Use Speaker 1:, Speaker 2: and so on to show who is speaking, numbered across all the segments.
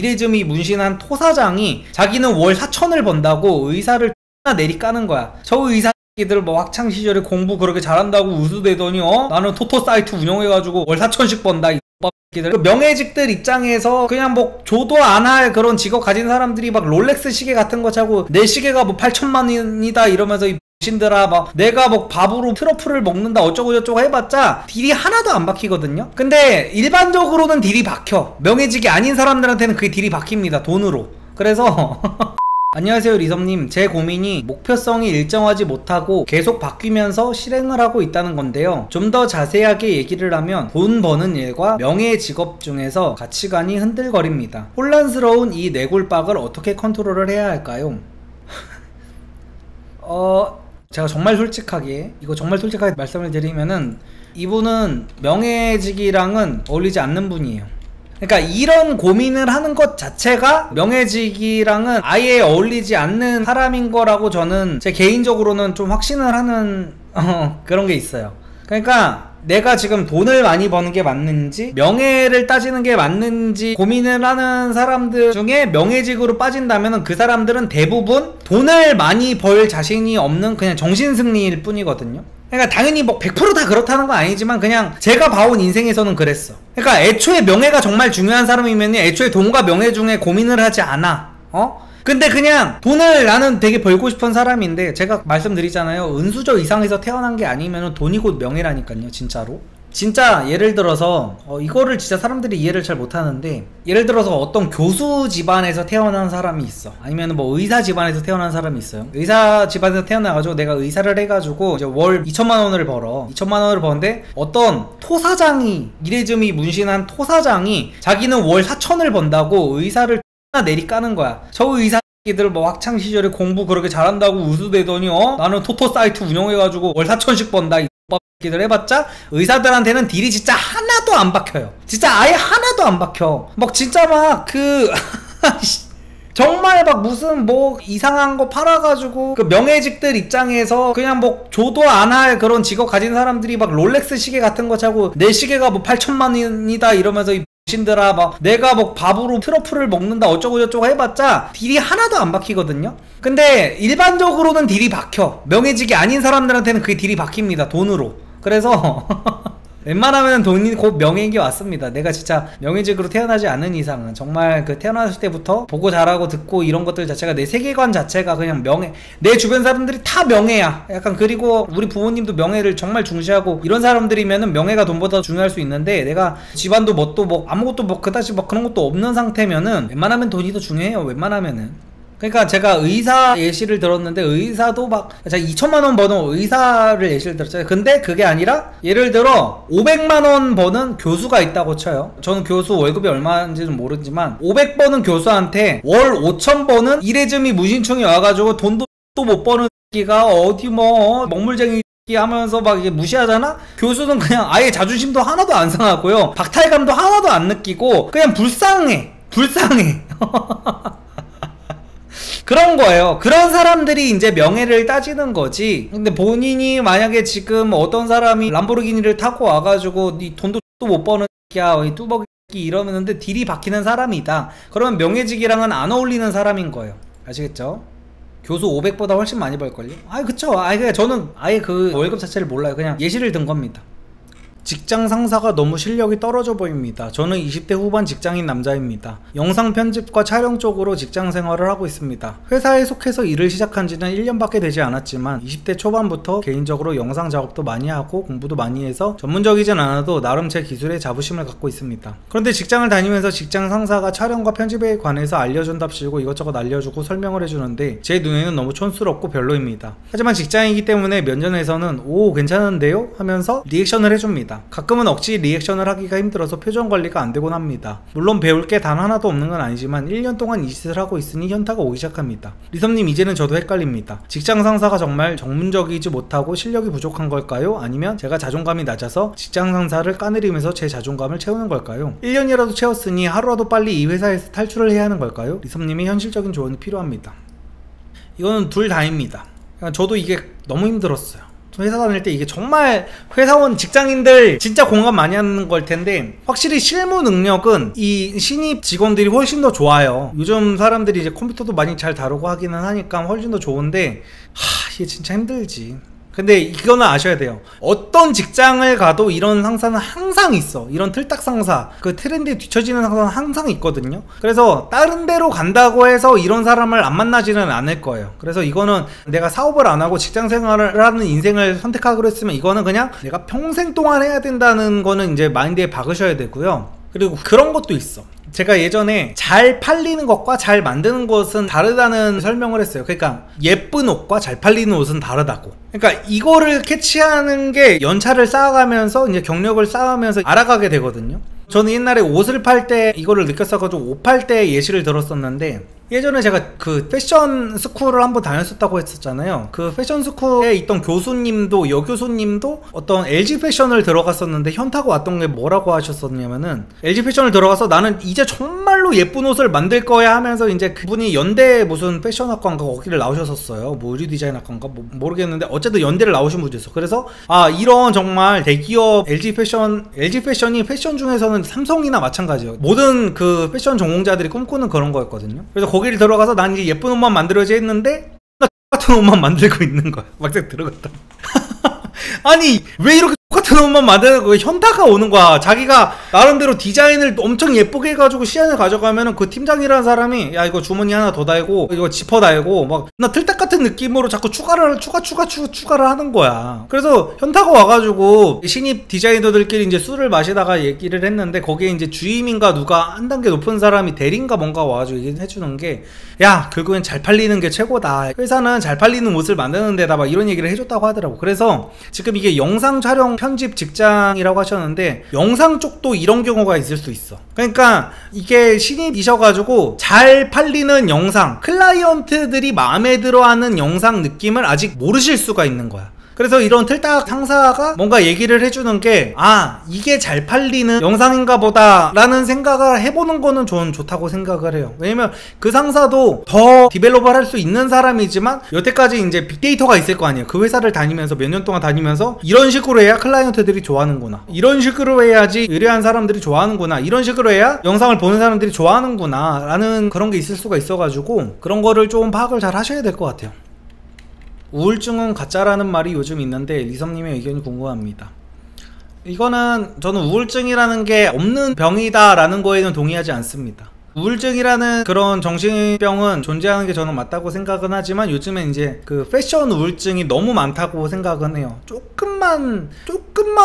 Speaker 1: 이레즈미 문신한 토사장이 자기는 월 4천을 번다고 의사를 내리까는 거야. 저 의사들 뭐 학창시절에 공부 그렇게 잘한다고 우수되더니 나는 토토 사이트 운영해가지고 월 4천씩 번다. 그 명예직들 입장에서 그냥 뭐 줘도 안 할 그런 직업 가진 사람들이 막 롤렉스 시계 같은 거 차고 내 시계가 뭐 8천만 원이다 이러면서 이 신들아 막 내가 뭐 밥으로 트러플을 먹는다 어쩌고 저쩌고 해봤자 딜이 하나도 안 박히거든요. 근데 일반적으로는 딜이 박혀. 명예직이 아닌 사람들한테는 그게 딜이 박힙니다. 돈으로. 그래서 안녕하세요 리섭님. 제 고민이 목표성이 일정하지 못하고 계속 바뀌면서 실행을 하고 있다는 건데요. 좀 더 자세하게 얘기를 하면 돈 버는 일과 명예 직업 중에서 가치관이 흔들거립니다. 혼란스러운 이 내골박을 어떻게 컨트롤을 해야 할까요? 제가 정말 솔직하게 말씀을 드리면은 이분은 명예직이랑은 어울리지 않는 분이에요. 그러니까 이런 고민을 하는 것 자체가 명예직이랑은 아예 어울리지 않는 사람인 거라고 저는 제 개인적으로는 좀 확신을 하는 그런 게 있어요. 그러니까 내가 지금 돈을 많이 버는 게 맞는지 명예를 따지는 게 맞는지 고민을 하는 사람들 중에 명예직으로 빠진다면 그 사람들은 대부분 돈을 많이 벌 자신이 없는 그냥 정신승리일 뿐이거든요. 그러니까 당연히 뭐 100% 다 그렇다는 건 아니지만 그냥 제가 봐온 인생에서는 그랬어. 그러니까 애초에 명예가 정말 중요한 사람이면 애초에 돈과 명예 중에 고민을 하지 않아. 근데 그냥 돈을 나는 되게 벌고 싶은 사람인데 제가 말씀드리잖아요. 은수저 이상에서 태어난 게 아니면 돈이 곧 명예라니까요. 진짜로. 진짜 예를 들어서 이거를 진짜 사람들이 이해를 잘 못하는데 예를 들어서 어떤 교수 집안에서 태어난 사람이 있어. 아니면 뭐 의사 집안에서 태어난 사람이 있어요. 의사 집안에서 태어나가지고 내가 의사를 해가지고 이제 월 2천만 원을 벌어. 2천만 원을 버는데 어떤 토사장이 이레즈미 문신한 토사장이 자기는 월 4천을 번다고 의사를 내리까는 거야. 저 의사들 뭐 학창시절에 공부 그렇게 잘한다고 우수되더니 나는 토토 사이트 운영해가지고 월 4천씩 번다. 들 해봤자 의사들한테는 딜이 진짜 하나도 안 박혀요. 진짜 아예 하나도 안 박혀. 막 진짜 막 정말 막 무슨 뭐 이상한 거 팔아가지고 그 명예직들 입장에서 그냥 뭐 줘도 안 할 그런 직업 가진 사람들이 막 롤렉스 시계 같은 거 차고 내 시계가 뭐 8천만 원이다 이러면서 이 신들아 막 내가 뭐 밥으로 트러플을 먹는다 어쩌고 저쩌고 해봤자 딜이 하나도 안 박히거든요. 근데 일반적으로는 딜이 박혀. 명예직이 아닌 사람들한테는 그게 딜이 박힙니다. 돈으로. 그래서 웬만하면 돈이 곧 명예인 게 왔습니다. 내가 진짜 명예직으로 태어나지 않은 이상은 정말 그 태어났을 때부터 보고 자라고 듣고 이런 것들 자체가 내 세계관 자체가 그냥 명예, 내 주변 사람들이 다 명예야. 약간 그리고 우리 부모님도 명예를 정말 중시하고 이런 사람들이면은 명예가 돈보다 중요할 수 있는데 내가 집안도 뭣도 뭐 아무것도 뭐 그다지 뭐 그런 것도 없는 상태면은 웬만하면 돈이 더 중요해요. 웬만하면은. 그러니까 제가 의사 예시를 들었는데 의사도 막 제가 2천만 원 버는 의사를 예시를 들었잖아요. 근데 그게 아니라 예를 들어 500만 원 버는 교수가 있다고 쳐요. 저는 교수 월급이 얼마인지는 모르지만 500버는 교수한테 월 5천 버는 이레즈미 무신충이 와가지고 돈도 또 못 버는 기가 어디 뭐 먹물쟁이 하면서 막 이게 무시하잖아? 교수는 그냥 아예 자존심도 하나도 안 상하고요. 박탈감도 하나도 안 느끼고 그냥 불쌍해. 그런 거예요. 그런 사람들이 이제 명예를 따지는 거지. 근데 본인이 만약에 지금 어떤 사람이 람보르기니를 타고 와가지고 니 돈도 또 못 버는 야 뚜벅이 이러는데 딜이 박히는 사람이다. 그러면 명예직이랑은 안 어울리는 사람인 거예요. 아시겠죠? 교수 500보다 훨씬 많이 벌걸요? 그쵸. 그냥 저는 아예 그 월급 자체를 몰라요. 그냥 예시를 든 겁니다. 직장 상사가 너무 실력이 떨어져 보입니다. 저는 20대 후반 직장인 남자입니다. 영상 편집과 촬영 쪽으로 직장 생활을 하고 있습니다. 회사에 속해서 일을 시작한 지는 1년밖에 되지 않았지만 20대 초반부터 개인적으로 영상 작업도 많이 하고 공부도 많이 해서 전문적이진 않아도 나름 제 기술에 자부심을 갖고 있습니다. 그런데 직장을 다니면서 직장 상사가 촬영과 편집에 관해서 알려준답시고 이것저것 알려주고 설명을 해주는데 제 눈에는 너무 촌스럽고 별로입니다. 하지만 직장이기 때문에 면전에서는 오 괜찮은데요? 하면서 리액션을 해줍니다. 가끔은 억지 리액션을 하기가 힘들어서 표정 관리가 안 되곤 합니다. 물론 배울 게 단 하나도 없는 건 아니지만 1년 동안 이 짓을 하고 있으니 현타가 오기 시작합니다. 리섭님 이제는 저도 헷갈립니다. 직장 상사가 정말 전문적이지 못하고 실력이 부족한 걸까요? 아니면 제가 자존감이 낮아서 직장 상사를 까내리면서 제 자존감을 채우는 걸까요? 1년이라도 채웠으니 하루라도 빨리 이 회사에서 탈출을 해야 하는 걸까요? 리섭님의 현실적인 조언이 필요합니다. 이거는 둘 다입니다. 저도 이게 너무 힘들었어요. 회사 다닐 때 이게 정말 회사원 직장인들 진짜 공감 많이 하는 걸 텐데, 확실히 실무 능력은 이 신입 직원들이 훨씬 더 좋아요. 요즘 사람들이 이제 컴퓨터도 많이 잘 다루고 하기는 하니까 훨씬 더 좋은데, 이게 진짜 힘들지. 근데 이거는 아셔야 돼요. 어떤 직장을 가도 이런 상사는 항상 있어. 이런 틀딱 상사, 그 트렌드에 뒤처지는 상사는 항상 있거든요. 그래서 다른 데로 간다고 해서 이런 사람을 안 만나지는 않을 거예요. 그래서 이거는 내가 사업을 안 하고 직장 생활을 하는 인생을 선택하기로 했으면 이거는 그냥 내가 평생 동안 해야 된다는 거는 이제 마인드에 박으셔야 되고요. 그리고 그런 것도 있어. 제가 예전에 잘 팔리는 것과 잘 만드는 것은 다르다는 설명을 했어요. 그러니까 예쁜 옷과 잘 팔리는 옷은 다르다고. 그러니까 이거를 캐치하는 게 연차를 쌓아가면서 이제 경력을 쌓으면서 알아가게 되거든요. 저는 옛날에 옷을 팔 때 이거를 느꼈어가지고 옷 팔 때 예시를 들었었는데, 예전에 제가 그 패션 스쿨을 한번 다녔었다고 했었잖아요. 그 패션 스쿨에 있던 교수님도, 여교수님도 어떤 LG 패션을 들어갔었는데 현타가 왔던 게 뭐라고 하셨었냐면은, LG 패션을 들어가서 나는 이제 정말로 예쁜 옷을 만들 거야 하면서 이제 그분이 연대 무슨 패션학과인가 거기를 나오셨었어요. 뭐 의류 디자인학과인가 뭐 모르겠는데 어쨌든 연대를 나오신 분이었어. 그래서 이런 정말 대기업 LG 패션이 패션 중에서는 삼성이나 마찬가지예요. 모든 그 패션 전공자들이 꿈꾸는 그런 거였거든요. 그래서 거기를 들어가서 난 이제 예쁜 옷만 만들어야지 했는데 나 똑같은 옷만 만들고 있는 거야. 막상 들어갔다. 아니 왜 이렇게 똑같은 옷만 만드는 거야? 현타가 오는 거야. 자기가 나름대로 디자인을 엄청 예쁘게 해가지고 시안을 가져가면은 그 팀장이라는 사람이 야 이거 주머니 하나 더 달고 이거 지퍼 달고 막 나 틀딱 같은 느낌으로 자꾸 추가를 하는 거야. 그래서 현타가 와가지고 신입 디자이너들끼리 이제 술을 마시다가 얘기를 했는데, 거기에 이제 주임인가 누가 한 단계 높은 사람이 대리인가 뭔가 와가지고 얘기를 해주는 게, 야 결국엔 잘 팔리는 게 최고다. 회사는 잘 팔리는 옷을 만드는 데다 막 이런 얘기를 해줬다고 하더라고. 그래서 지금 이게 영상 촬영 편집 직장이라고 하셨는데 영상 쪽도 이런 경우가 있을 수 있어. 그러니까 이게 신입이셔가지고 잘 팔리는 영상, 클라이언트들이 마음에 들어하는 영상 느낌을 아직 모르실 수가 있는 거야. 그래서 이런 틀딱 상사가 뭔가 얘기를 해주는 게 이게 잘 팔리는 영상인가 보다 라는 생각을 해보는 거는 저는 좋다고 생각을 해요. 왜냐면 그 상사도 더 디벨롭을 할 수 있는 사람이지만 여태까지 이제 빅데이터가 있을 거 아니에요. 그 회사를 다니면서 몇 년 동안 다니면서 이런 식으로 해야 클라이언트들이 좋아하는구나, 이런 식으로 해야지 의뢰한 사람들이 좋아하는구나, 이런 식으로 해야 영상을 보는 사람들이 좋아하는구나 라는 그런 게 있을 수가 있어가지고 그런 거를 좀 파악을 잘 하셔야 될 것 같아요. 우울증은 가짜라는 말이 요즘 있는데 리섬님의 의견이 궁금합니다. 이거는 저는 우울증이라는 게 없는 병이다 라는 거에는 동의하지 않습니다. 우울증이라는 그런 정신병은 존재하는 게 저는 맞다고 생각은 하지만 요즘엔 이제 그 패션 우울증이 너무 많다고 생각은 해요. 조금만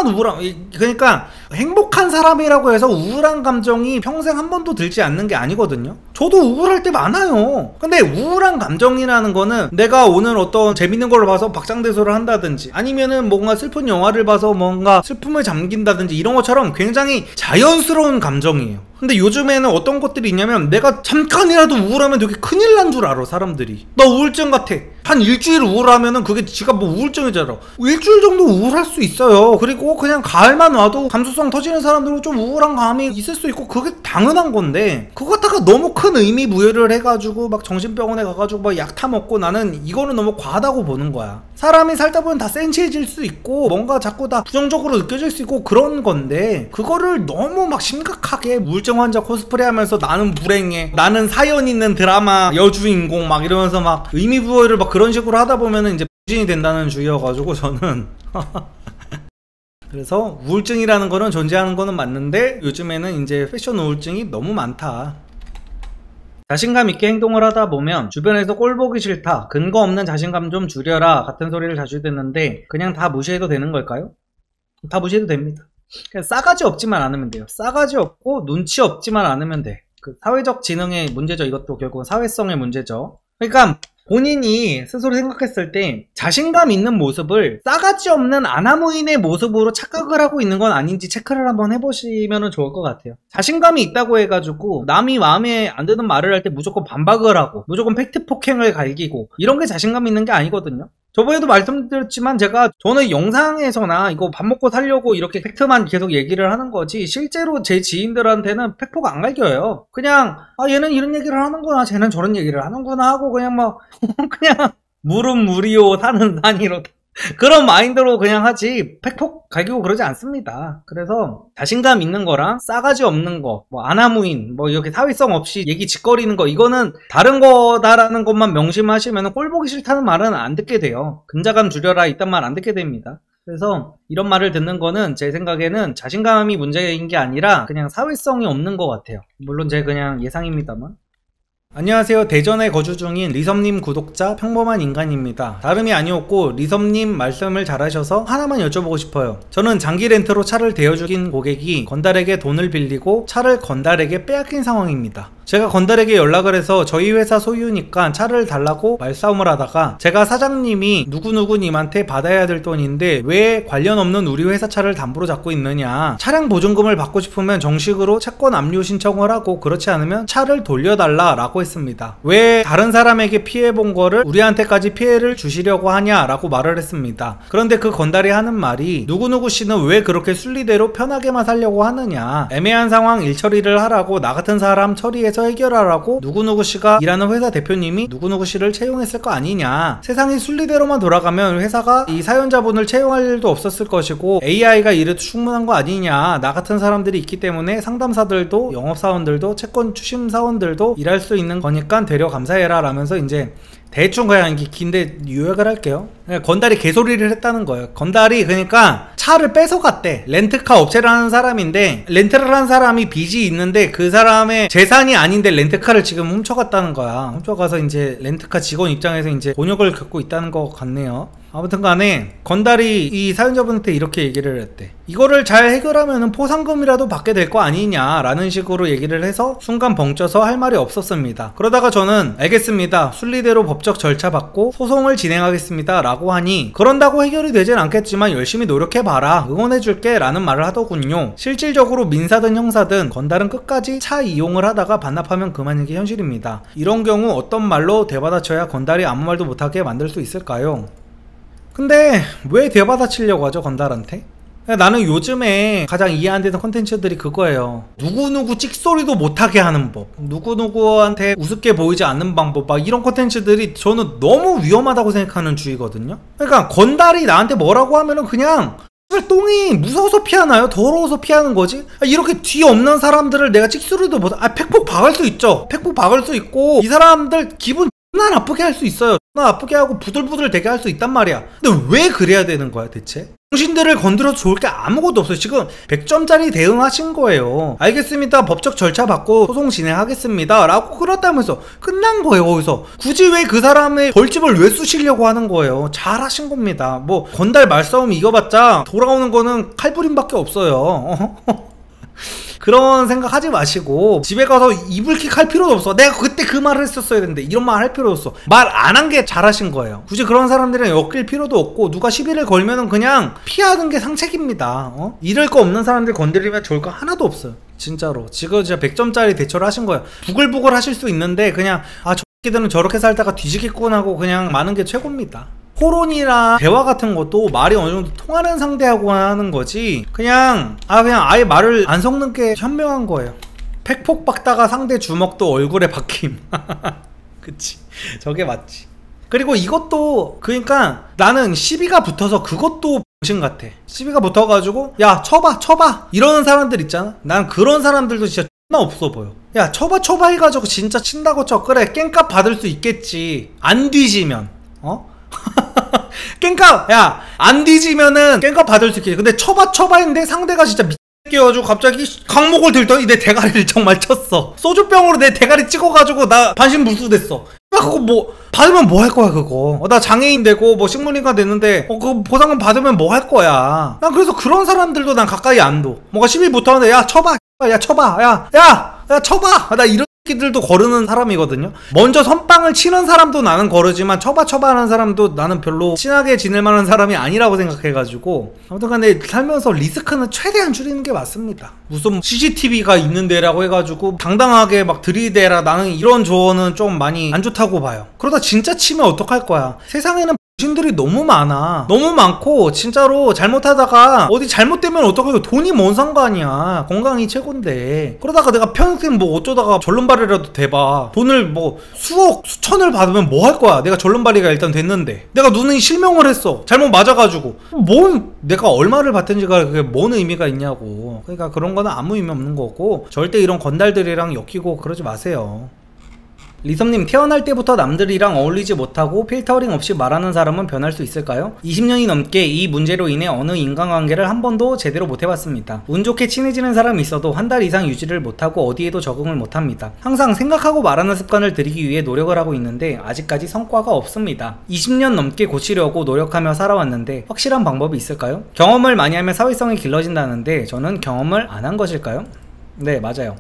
Speaker 1: 우울함, 그러니까 행복한 사람이라고 해서 우울한 감정이 평생 한 번도 들지 않는 게 아니거든요. 저도 우울할 때 많아요. 근데 우울한 감정이라는 거는 내가 오늘 어떤 재밌는 걸 봐서 박장대소를 한다든지 아니면은 뭔가 슬픈 영화를 봐서 뭔가 슬픔을 잠긴다든지 이런 것처럼 굉장히 자연스러운 감정이에요. 근데 요즘에는 어떤 것들이 있냐면 내가 잠깐이라도 우울하면 되게 큰일 난 줄 알아. 사람들이 나 우울증 같아, 한 일주일 우울하면은 그게 지가 뭐 우울증이잖아. 일주일 정도 우울할 수 있어요. 그리고 그냥 가을만 와도 감수성 터지는 사람들은 좀 우울한 감이 있을 수 있고 그게 당연한 건데, 그거 갖다가 너무 큰 의미 부여를 해가지고 막 정신병원에 가가지고 막 약 타먹고, 나는 이거는 너무 과하다고 보는 거야. 사람이 살다 보면 다 센치해질 수 있고 뭔가 자꾸 다 부정적으로 느껴질 수 있고 그런 건데, 그거를 너무 막 심각하게 우울증 환자 코스프레 하면서 나는 불행해, 나는 사연 있는 드라마 여주인공 막 이러면서 막 의미 부여를 막 그런 식으로 하다 보면은 이제 정신이 된다는 주의여가지고 저는 그래서 우울증이라는 거는 존재하는 거는 맞는데 요즘에는 이제 패션 우울증이 너무 많다. 자신감 있게 행동을 하다 보면 주변에서 꼴 보기 싫다, 근거 없는 자신감 좀 줄여라 같은 소리를 자주 듣는데 그냥 다 무시해도 되는 걸까요? 다 무시해도 됩니다. 그냥 싸가지 없지만 않으면 돼요. 싸가지 없고 눈치 없지만 않으면 돼. 그 사회적 지능의 문제죠. 이것도 결국은 사회성의 문제죠. 그러니까 본인이 스스로 생각했을 때 자신감 있는 모습을 싸가지 없는 아나무인의 모습으로 착각을 하고 있는 건 아닌지 체크를 한번 해보시면 좋을 것 같아요. 자신감이 있다고 해가지고 남이 마음에 안 드는 말을 할 때 무조건 반박을 하고 무조건 팩트 폭행을 갈기고 이런 게 자신감 있는 게 아니거든요. 저번에도 말씀드렸지만 저는 영상에서나 이거 밥 먹고 살려고 이렇게 팩트만 계속 얘기를 하는 거지 실제로 제 지인들한테는 팩폭 안 갈겨요. 그냥 얘는 이런 얘기를 하는구나, 쟤는 저런 얘기를 하는구나 하고 그냥 막 그냥 물은 물이요 산은 산이로 그런 마인드로 그냥 하지 팩폭 갈기고 그러지 않습니다. 그래서 자신감 있는 거랑 싸가지 없는 거, 뭐 아나무인, 뭐 이렇게 사회성 없이 얘기 짓거리는 거, 이거는 다른 거다라는 것만 명심하시면 꼴 보기 싫다는 말은 안 듣게 돼요. 근자감 줄여라 이딴 말 안 듣게 됩니다. 그래서 이런 말을 듣는 거는 제 생각에는 자신감이 문제인 게 아니라 그냥 사회성이 없는 것 같아요. 물론 제 그냥 예상입니다만. 안녕하세요. 대전에 거주 중인 리섭님 구독자 평범한 인간입니다. 다름이 아니었고 리섭님 말씀을 잘하셔서 하나만 여쭤보고 싶어요. 저는 장기 렌트로 차를 대여주긴 고객이 건달에게 돈을 빌리고 차를 건달에게 빼앗긴 상황입니다. 제가 건달에게 연락을 해서 저희 회사 소유니까 차를 달라고 말싸움을 하다가 제가 사장님이 누구누구님한테 받아야 될 돈인데 왜 관련 없는 우리 회사 차를 담보로 잡고 있느냐, 차량 보증금을 받고 싶으면 정식으로 채권 압류 신청을 하고 그렇지 않으면 차를 돌려달라 라고 했습니다. 왜 다른 사람에게 피해본 거를 우리한테까지 피해를 주시려고 하냐 라고 말을 했습니다. 그런데 그 건달이 하는 말이 누구누구 씨는 왜 그렇게 순리대로 편하게만 살려고 하느냐, 애매한 상황 일처리를 하라고 나 같은 사람 처리해서 해결하라고 누구누구 씨가 일하는 회사 대표님이 누구누구 씨를 채용했을 거 아니냐, 세상이 순리대로만 돌아가면 회사가 이 사연자분을 채용할 일도 없었을 것이고 AI가 이래도 충분한 거 아니냐, 나 같은 사람들이 있기 때문에 상담사들도 영업사원들도 채권 추심사원들도 일할 수 있는 거니까 되려 감사해라 라면서 이제 대충 그냥 이게 긴데 요약을 할게요. 건달이 개소리를 했다는 거예요. 건달이 그러니까 차를 뺏어갔대. 렌트카 업체를 하는 사람인데 렌트를 한 사람이 빚이 있는데 그 사람의 재산이 아닌데 렌트카를 지금 훔쳐갔다는 거야. 훔쳐가서 이제 렌트카 직원 입장에서 이제 곤욕을 겪고 있다는 것 같네요. 아무튼 간에 건달이 이 사연자분한테 이렇게 얘기를 했대. 이거를 잘 해결하면은 포상금이라도 받게 될 거 아니냐 라는 식으로 얘기를 해서 순간 벙쪄서 할 말이 없었습니다. 그러다가 저는 알겠습니다, 순리대로 법적 절차 받고 소송을 진행하겠습니다 라고 하니 그런다고 해결이 되진 않겠지만 열심히 노력해봐라, 응원해줄게 라는 말을 하더군요. 실질적으로 민사든 형사든 건달은 끝까지 차 이용을 하다가 반납하면 그만인 게 현실입니다. 이런 경우 어떤 말로 대받아쳐야 건달이 아무 말도 못하게 만들 수 있을까요? 근데 왜 대받아치려고 하죠, 건달한테? 나는 요즘에 가장 이해 안 되는 컨텐츠들이 그거예요. 누구누구 찍소리도 못하게 하는 법, 누구누구한테 우습게 보이지 않는 방법, 막 이런 컨텐츠들이 저는 너무 위험하다고 생각하는 주의거든요. 그러니까 건달이 나한테 뭐라고 하면은 그냥 똥이 무서워서 피하나요? 더러워서 피하는 거지? 이렇게 뒤 없는 사람들을 내가 찍소리도 못, 팩폭 박을 수 있죠. 팩폭 박을 수 있고 이 사람들 기분 나 나쁘게 할 수 있어요. 나 나쁘게 하고 부들부들 되게 할 수 있단 말이야. 근데 왜 그래야 되는 거야 대체? 당신들을 건드려도 좋을 게 아무것도 없어요. 지금 100점짜리 대응하신 거예요. 알겠습니다, 법적 절차 받고 소송 진행하겠습니다 라고 그렇다면서 끝난 거예요. 거기서 굳이 왜 그 사람의 벌집을 왜 쑤시려고 하는 거예요? 잘하신 겁니다. 뭐 건달 말싸움 이겨봤자 돌아오는 거는 칼부림밖에 없어요. 그런 생각 하지 마시고 집에 가서 이불킥 할 필요도 없어. 내가 그때 그 말을 했었어야 되는데 이런 말 할 필요 없어. 말 안 한 게 잘하신 거예요. 굳이 그런 사람들이랑 엮일 필요도 없고 누가 시비를 걸면은 그냥 피하는 게 상책입니다. 잃을 거 없는 사람들 건드리면 좋을 거 하나도 없어요. 진짜로 지금 진짜 100점짜리 대처를 하신 거예요. 부글부글 하실 수 있는데 그냥 저 새끼들은 저렇게 살다가 뒤지겠군 하고 그냥 마는 게 최고입니다. 토론이나 대화 같은 것도 말이 어느 정도 통하는 상대하고 하는 거지 그냥 아예 말을 안 섞는 게 현명한 거예요. 팩폭 박다가 상대 주먹도 얼굴에 박힘. 그치, 저게 맞지. 그리고 이것도 그러니까 나는 시비가 붙어서 그것도 병신 같아. 시비가 붙어가지고 야 쳐봐 이러는 사람들 있잖아. 난 그런 사람들도 진짜 존나 없어 보여. 야 쳐봐 해가지고 진짜 친다고 쳐. 그래 깽값 받을 수 있겠지, 안 뒤지면. 깽값 야 안 뒤지면은 깽값 받을 수 있겠지. 근데 쳐봐 했는데 상대가 진짜 미쳐가지고 갑자기 강목을 들더니 내 대가리를 정말 쳤어. 소주병으로 내 대가리 찍어가지고 나 반신불수됐어. 그거 뭐 받으면 뭐 할 거야 그거. 나 장애인 되고 뭐 식물인간 됐는데 그거 보상금 받으면 뭐 할 거야. 난 그래서 그런 사람들도 난 가까이 안 둬. 뭔가 시비 못하는데 야 쳐봐 나 이런 새끼들도 거르는 사람이거든요. 먼저 선빵을 치는 사람도 나는 거르지만 쳐봐 하는 사람도 나는 별로 친하게 지낼 만한 사람이 아니라고 생각해가지고 아무튼 간에 살면서 리스크는 최대한 줄이는 게 맞습니다. 무슨 CCTV가 있는 데라고 해가지고 당당하게 막 들이대라, 나는 이런 조언은 좀 많이 안 좋다고 봐요. 그러다 진짜 치면 어떡할 거야. 세상에는 신들이 너무 많아. 너무 많고 진짜로 잘못하다가 어디 잘못되면 어떡하고, 돈이 뭔 상관이야. 건강이 최고인데. 그러다가 내가 평생 뭐 어쩌다가 절름발이라도 돼봐. 돈을 뭐 수억 수천을 받으면 뭐 할 거야. 내가 절름발이가 일단 됐는데 내가 눈이 실명을 했어. 잘못 맞아가지고 뭔 내가 얼마를 받든지가 그게 뭔 의미가 있냐고. 그러니까 그런 거는 아무 의미 없는 거고, 절대 이런 건달들이랑 엮이고 그러지 마세요. 리섬님, 태어날 때부터 남들이랑 어울리지 못하고 필터링 없이 말하는 사람은 변할 수 있을까요? 20년이 넘게 이 문제로 인해 어느 인간관계를 한 번도 제대로 못 해봤습니다. 운 좋게 친해지는 사람이 있어도 한 달 이상 유지를 못하고 어디에도 적응을 못합니다. 항상 생각하고 말하는 습관을 들이기 위해 노력을 하고 있는데 아직까지 성과가 없습니다. 20년 넘게 고치려고 노력하며 살아왔는데 확실한 방법이 있을까요? 경험을 많이 하면 사회성이 길러진다는데 저는 경험을 안 한 것일까요? 네, 맞아요.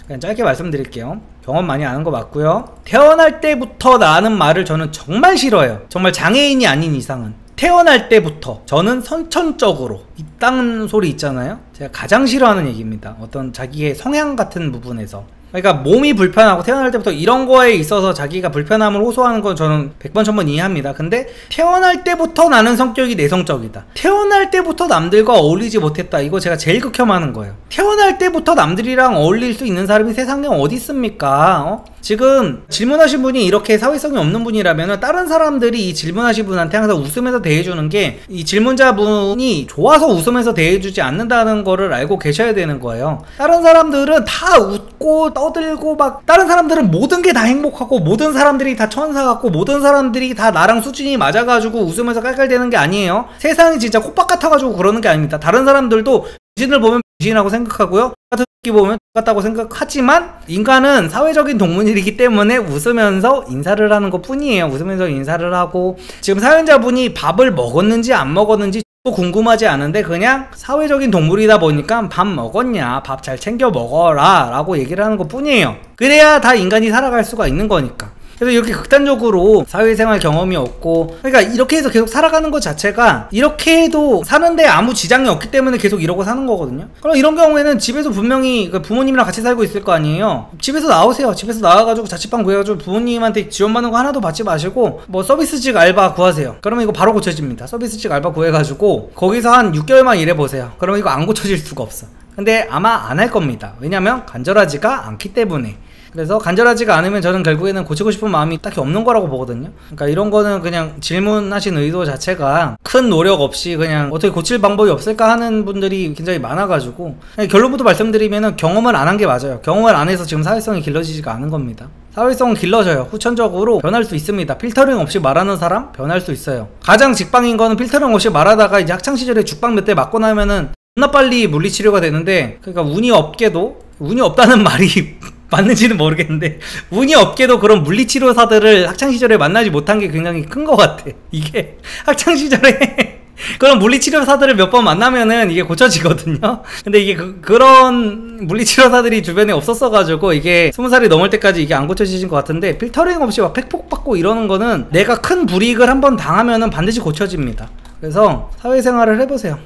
Speaker 1: 그냥 짧게 말씀드릴게요. 경험 많이 아는 거 맞고요. 태어날 때부터 라는 말을 저는 정말 싫어해요. 정말 장애인이 아닌 이상은. 태어날 때부터 저는 선천적으로 이딴 소리 있잖아요. 제가 가장 싫어하는 얘기입니다. 어떤 자기의 성향 같은 부분에서. 그러니까 몸이 불편하고 태어날 때부터 이런 거에 있어서 자기가 불편함을 호소하는 건 저는 100번 1000번 이해합니다. 근데 태어날 때부터 나는 성격이 내성적이다, 태어날 때부터 남들과 어울리지 못했다, 이거 제가 제일 극혐하는 거예요. 태어날 때부터 남들이랑 어울릴 수 있는 사람이 세상에 어디 있습니까? 지금 질문하신 분이 이렇게 사회성이 없는 분이라면 다른 사람들이 이 질문하신 분한테 항상 웃으면서 대해주는 게 이 질문자분이 좋아서 웃으면서 대해주지 않는다는 거를 알고 계셔야 되는 거예요. 다른 사람들은 다 웃고 떠들고 막, 다른 사람들은 모든 게 다 행복하고 모든 사람들이 다 천사 같고 모든 사람들이 다 나랑 수준이 맞아가지고 웃으면서 깔깔대는 게 아니에요. 세상이 진짜 콧밥 같아가지고 그러는 게 아닙니다. 다른 사람들도 귀신을 보면 귀신이라고 생각하고요, 같은 새끼 보면 똑같다고 생각하지만 인간은 사회적인 동물이기 때문에 웃으면서 인사를 하는 것 뿐이에요. 웃으면서 인사를 하고, 지금 사연자분이 밥을 먹었는지 안 먹었는지 궁금하지 않은데 그냥 사회적인 동물이다 보니까 밥 먹었냐, 밥 잘 챙겨 먹어라 라고 얘기를 하는 것 뿐이에요. 그래야 다 인간이 살아갈 수가 있는 거니까. 그래서 이렇게 극단적으로 사회생활 경험이 없고, 그러니까 이렇게 해서 계속 살아가는 것 자체가, 이렇게 해도 사는데 아무 지장이 없기 때문에 계속 이러고 사는 거거든요. 그럼 이런 경우에는 집에서 분명히 부모님이랑 같이 살고 있을 거 아니에요. 집에서 나오세요. 집에서 나와가지고 자취방 구해가지고 부모님한테 지원받는 거 하나도 받지 마시고 뭐 서비스직 알바 구하세요. 그러면 이거 바로 고쳐집니다. 서비스직 알바 구해가지고 거기서 한 6개월만 일해보세요. 그러면 이거 안 고쳐질 수가 없어. 근데 아마 안 할 겁니다. 왜냐면 간절하지가 않기 때문에. 그래서 간절하지가 않으면 저는 결국에는 고치고 싶은 마음이 딱히 없는 거라고 보거든요. 그러니까 이런 거는 그냥 질문하신 의도 자체가 큰 노력 없이 그냥 어떻게 고칠 방법이 없을까 하는 분들이 굉장히 많아가지고, 결론부터 말씀드리면은 경험을 안 한 게 맞아요. 경험을 안 해서 지금 사회성이 길러지지가 않은 겁니다. 사회성은 길러져요. 후천적으로 변할 수 있습니다. 필터링 없이 말하는 사람 변할 수 있어요. 가장 직방인 거는 필터링 없이 말하다가 이제 학창시절에 죽방 몇 대 맞고 나면은 존나 빨리 물리치료가 되는데, 그러니까 운이 없게도, 운이 없다는 말이 맞는지는 모르겠는데 운이 없게도 그런 물리치료사들을 학창시절에 만나지 못한 게 굉장히 큰 것 같아. 이게 학창시절에 그런 물리치료사들을 몇 번 만나면은 이게 고쳐지거든요. 근데 이게 그런 물리치료사들이 주변에 없었어가지고 이게 20살이 넘을 때까지 이게 안 고쳐지신 것 같은데, 필터링 없이 막 팩폭 받고 이러는 거는 내가 큰 불이익을 한번 당하면은 반드시 고쳐집니다. 그래서 사회생활을 해보세요.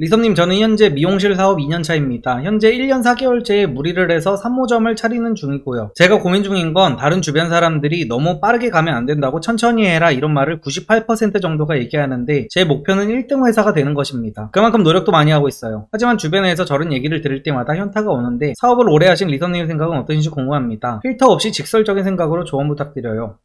Speaker 1: 리섬님, 저는 현재 미용실 사업 2년차입니다. 현재 1년 4개월째에 무리를 해서 3호점을 차리는 중이고요. 제가 고민 중인 건 다른 주변 사람들이 너무 빠르게 가면 안 된다고 천천히 해라 이런 말을 98% 정도가 얘기하는데 제 목표는 1등 회사가 되는 것입니다. 그만큼 노력도 많이 하고 있어요. 하지만 주변에서 저런 얘기를 들을 때마다 현타가 오는데 사업을 오래 하신 리섬님의 생각은 어떠신지 궁금합니다. 필터 없이 직설적인 생각으로 조언 부탁드려요.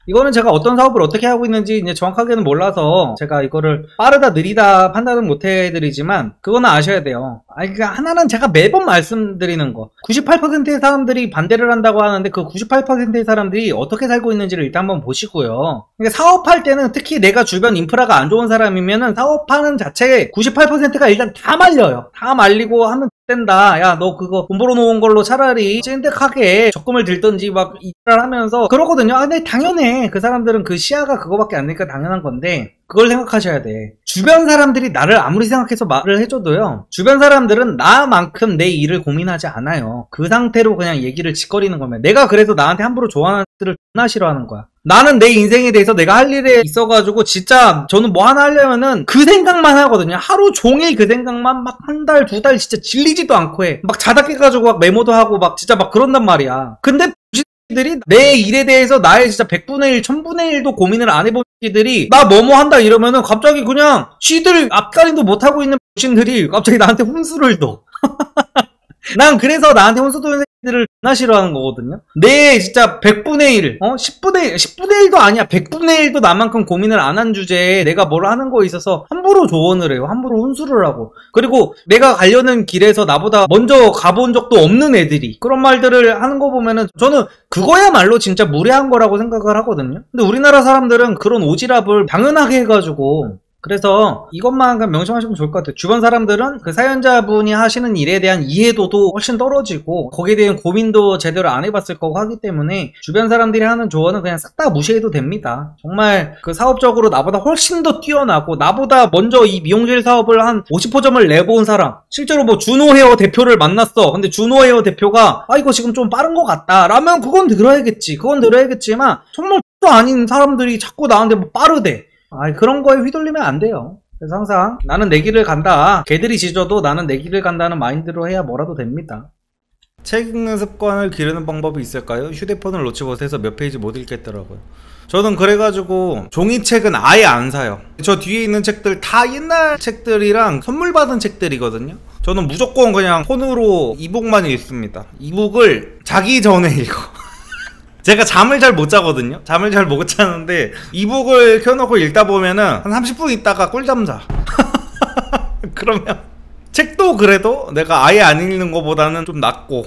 Speaker 1: 이거는 제가 어떤 사업을 어떻게 하고 있는지 이제 정확하게는 몰라서 제가 이거를 빠르다 느리다 판단은 못 해드리지만 그거는 아셔야 돼요. 그러니까 하나는 제가 매번 말씀드리는 거, 98%의 사람들이 반대를 한다고 하는데 그 98%의 사람들이 어떻게 살고 있는지를 일단 한번 보시고요. 그러니까 사업할 때는 특히 내가 주변 인프라가 안 좋은 사람이면은 사업하는 자체에 98%가 일단 다 말려요. 다 말리고 하면 된다. 야, 너 그거 돈 벌어놓은 걸로 차라리 찐득하게 적금을 들든지 막 일을 하면서 그러거든요. 근데 당연해. 그 사람들은 그 시야가 그거밖에 안 되니까 당연한 건데 그걸 생각하셔야 돼. 주변 사람들이 나를 아무리 생각해서 말을 해줘도요, 주변 사람들은 나만큼 내 일을 고민하지 않아요. 그 상태로 그냥 얘기를 짓거리는 거면, 내가 그래서 나한테 함부로 좋아하는 애들을 존나 싫어하는 거야. 나는 내 인생에 대해서 내가 할 일에 있어가지고 진짜 저는 뭐 하나 하려면은 그 생각만 하거든요. 하루 종일 그 생각만 막 한 달, 두 달 진짜 질리지도 않고 해. 막 자다 깨가지고 막 메모도 하고 막 진짜 막 그런단 말이야. 근데 새끼들이 내 일에 대해서 나의 진짜 100분의 1, 1000분의 1도 고민을 안 해본 새끼들이 나 뭐뭐 한다 이러면은 갑자기 그냥 쥐들 앞가림도 못하고 있는 신들이 갑자기 나한테 혼수를 둬. 난 그래서 나한테 혼수 도는 새끼들을 존나 싫어하는 거거든요. 내 진짜 100분의 1, 10분의 1도 아니야. 100분의 1도 나만큼 고민을 안 한 주제에 내가 뭘 하는 거에 있어서 함부로 조언을 해요. 함부로 혼수를 하고. 그리고 내가 가려는 길에서 나보다 먼저 가본 적도 없는 애들이 그런 말들을 하는 거 보면은 저는 그거야말로 진짜 무례한 거라고 생각을 하거든요. 근데 우리나라 사람들은 그런 오지랖을 당연하게 해가지고 그래서 이것만 그냥 명심하시면 좋을 것 같아요. 주변 사람들은 그 사연자분이 하시는 일에 대한 이해도도 훨씬 떨어지고 거기에 대한 고민도 제대로 안 해봤을 거고 하기 때문에 주변 사람들이 하는 조언은 그냥 싹 다 무시해도 됩니다. 정말 그 사업적으로 나보다 훨씬 더 뛰어나고 나보다 먼저 이 미용실 사업을 한 50호점을 내본 사람, 실제로 뭐 준호 헤어 대표를 만났어. 근데 준호 헤어 대표가 이거 지금 좀 빠른 것 같다 라면 그건 들어야겠지. 그건 들어야겠지만 정말 또 아닌 사람들이 자꾸 나한테 뭐 빠르대. 그런 거에 휘둘리면 안 돼요. 그래서 항상 나는 내 길을 간다. 걔들이 지져도 나는 내 길을 간다는 마인드로 해야 뭐라도 됩니다. 책 읽는 습관을 기르는 방법이 있을까요? 휴대폰을 놓지 못해서 몇 페이지 못 읽겠더라고요. 저는 그래가지고 종이책은 아예 안 사요. 저 뒤에 있는 책들 다 옛날 책들이랑 선물 받은 책들이거든요. 저는 무조건 그냥 폰으로 이북만 읽습니다. 이북을 자기 전에 읽어. 제가 잠을 잘 못 자거든요. 잠을 잘 못 자는데 이북을 켜놓고 읽다 보면은 한 30분 있다가 꿀잠 자. 그러면 책도 그래도 내가 아예 안 읽는 것보다는 좀 낫고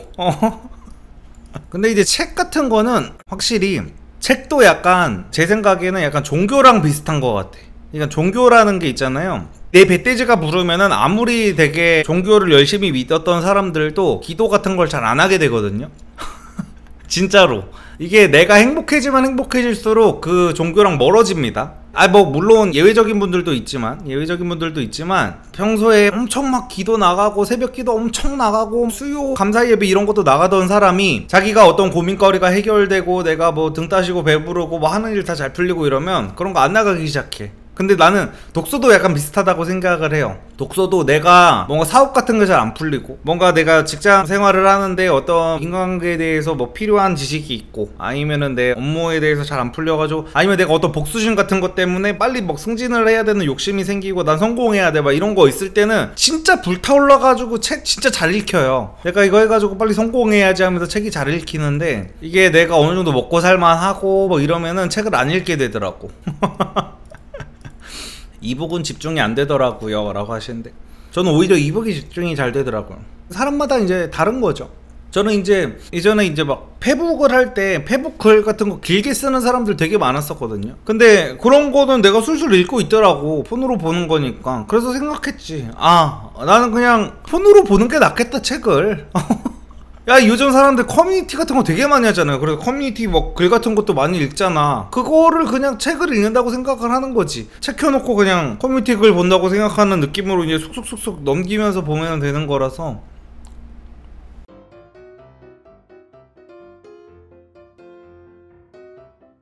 Speaker 1: 근데 이제 책 같은 거는 확실히 책도 약간 제 생각에는 약간 종교랑 비슷한 것 같아. 그러니까 종교라는 게 있잖아요. 내 배돼지가 부르면은 아무리 되게 종교를 열심히 믿었던 사람들도 기도 같은 걸 잘 안 하게 되거든요. 진짜로 이게 내가 행복해지면 행복해질수록 그 종교랑 멀어집니다. 뭐 물론 예외적인 분들도 있지만 평소에 엄청 막 기도 나가고 새벽 기도 엄청 나가고 수요 감사 예배 이런 것도 나가던 사람이 자기가 어떤 고민거리가 해결되고 내가 뭐 등 따시고 배부르고 뭐 하는 일 다 잘 풀리고 이러면 그런 거 안 나가기 시작해. 근데 나는 독서도 약간 비슷하다고 생각을 해요. 독서도 내가 뭔가 사업 같은 거 잘 안 풀리고 뭔가 내가 직장 생활을 하는데 어떤 인간관계에 대해서 뭐 필요한 지식이 있고 아니면은 내 업무에 대해서 잘 안 풀려가지고 아니면 내가 어떤 복수심 같은 것 때문에 빨리 막 승진을 해야 되는 욕심이 생기고 난 성공해야 돼 막 이런 거 있을 때는 진짜 불타올라가지고 책 진짜 잘 읽혀요. 내가 이거 해가지고 빨리 성공해야지 하면서 책이 잘 읽히는데 이게 내가 어느 정도 먹고 살만하고 뭐 이러면은 책을 안 읽게 되더라고. 이북은 집중이 안 되더라고요 라고 하시는데 저는 오히려 이북이 집중이 잘 되더라고요. 사람마다 이제 다른 거죠. 저는 이제 예전에 이제 막 페북을 할 때 페북 글 같은 거 길게 쓰는 사람들 되게 많았었거든요. 근데 그런 거는 내가 술술 읽고 있더라고. 폰으로 보는 거니까. 그래서 생각했지. 나는 그냥 폰으로 보는 게 낫겠다 책을. 야 요즘 사람들 커뮤니티 같은 거 되게 많이 하잖아요. 그래서 커뮤니티 뭐 글 같은 것도 많이 읽잖아. 그거를 그냥 책을 읽는다고 생각을 하는 거지. 책 켜놓고 그냥 커뮤니티 글 본다고 생각하는 느낌으로 이제 쑥쑥쑥쑥 넘기면서 보면 되는 거라서